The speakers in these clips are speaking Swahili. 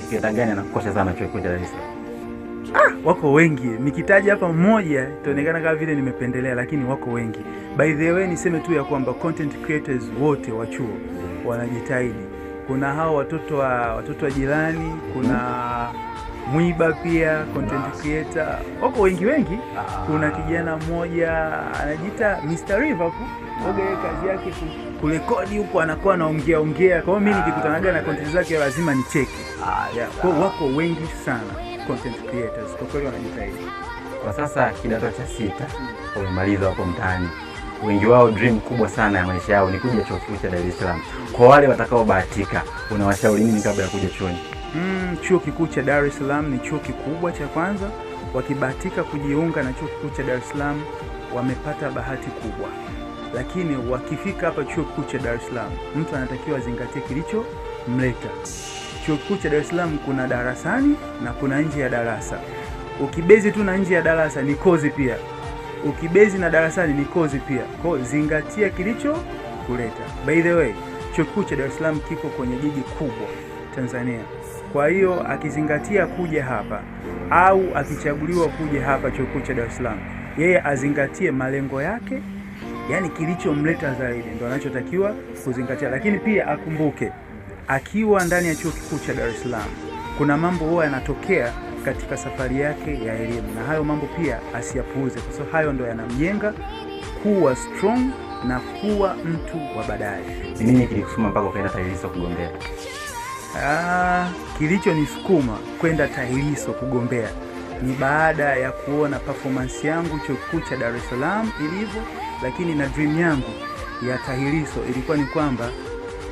creator gani anakukosha sana chuo kikuu cha Dar es Salaam? Wako wengi. Nikitaja hapa mmoja itaonekana kama vile nimependelea, lakini wako wengi. By the way, niseme tu ya kwamba content creators wote wa chuo wanajitahidi. Kuna hao watoto wa jirani, kuna Mwiba pia content creator. Wako wengi. Kuna kijana mmoja anajiita Mr. River kazi yake kurekodi huko, anakuwa anaongea. Kwa hiyo mimi nikikutanaga na content zake lazima nicheke. Kwa wako wengi sana content creators, kwa kweli wanajitahidi. Kwa sasa kidato cha 6 umemaliza hapo mtaani, wengi wao dream kubwa sana ya maisha yao ni kuja chuo kikuu cha Dar es Salaam. Kwa wale watakaobahatika, unawashauri nini kabla ya kuja chuoni? Chuo kikuu cha Dar es Salaam ni chuo kikubwa cha kwanza. Wakibahatika kujiunga na chuo kikuu cha Dar es Salaam wamepata bahati kubwa. Lakini wakifika hapa chuo kikuu cha Dar es Salaam, mtu anatakiwa azingatie kilichomleta. Chuo kikuu cha Dar es Salaam kuna darasani na kuna nje ya darasa. Ukibezi tu na nje ya darasa ni kozi pia. Ukibezi na darasani ni kozi pia. Kwa hiyo zingatia kilicho kuleta. By the way, chuo kikuu cha Dar es Salaam kiko kwenye jiji kubwa Tanzania. Kwa hiyo akizingatia kuja hapa au akichaguliwa kuja hapa chuo kikuu cha Dar es Salaam, yeye azingatie malengo yake, yani kilichomleta zaidi ndio anachotakiwa kuzingatia. Lakini pia akumbuke akiwa ndani ya chuo kikuu cha Dar es Salaam kuna mambo huwa yanatokea katika safari yake ya elimu, na hayo mambo pia asiyapuuze, kwa sababu hayo ndio yanamjenga kuwa strong na kuwa mtu wa baadaye. Ni nini kilikusukuma mpaka ukaenda TAHLISO kugombea? Kilichonisukuma kwenda TAHLISO kugombea ni baada ya kuona performance yangu chuo kikuu cha Dar es Salaam ilivyo, lakini na dream yangu ya TAHLISO ilikuwa ni kwamba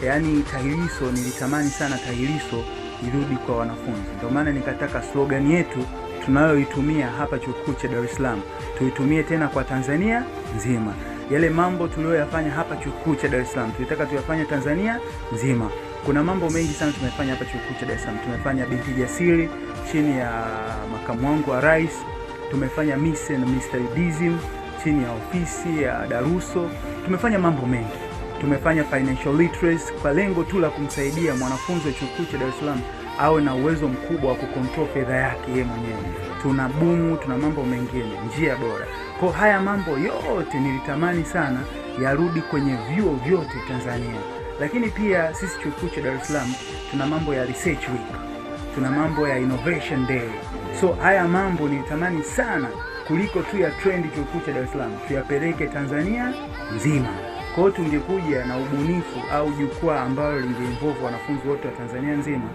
TAHLISO, nilitamani sana TAHLISO irudi kwa wanafunzi. Ndio maana nikataka slogan yetu tunayoitumia hapa chuo kikuu cha Dar es Salaam tuitumie tena kwa Tanzania nzima. Yale mambo tuliyoyafanya hapa chuo kikuu cha Dar es Salaam tulitaka tuyafanye Tanzania nzima. Kuna mambo mengi sana tumefanya hapa chuo kikuu cha Dar es Salaam. Tumefanya Binti Jasiri chini ya makamu wangu wa rais. Tumefanya Miss and Mr. Idism chini ya ofisi ya Daruso. Tumefanya mambo mengi. Tumefanya financial literacy kwa lengo tu la kumsaidia mwanafunzi wa chuo kikuu cha Dar es Salaam awe na uwezo mkubwa wa kucontrol fedha yake yeye mwenyewe. Tuna bumu, tuna mambo mengine, njia bora. Kwa haya mambo yote nilitamani sana yarudi kwenye vyuo vyote Tanzania. Lakini pia sisi chuo kikuu cha Dar es Salaam tuna mambo ya research week, tuna mambo ya innovation day. So haya mambo nilitamani sana kuliko tu ya trend chuo kikuu cha Dar es Salaam tuyapeleke Tanzania nzima. Kwa hiyo tungekuja na ubunifu au jukwaa ambalo lingeinvolve wanafunzi wote wa Tanzania nzima,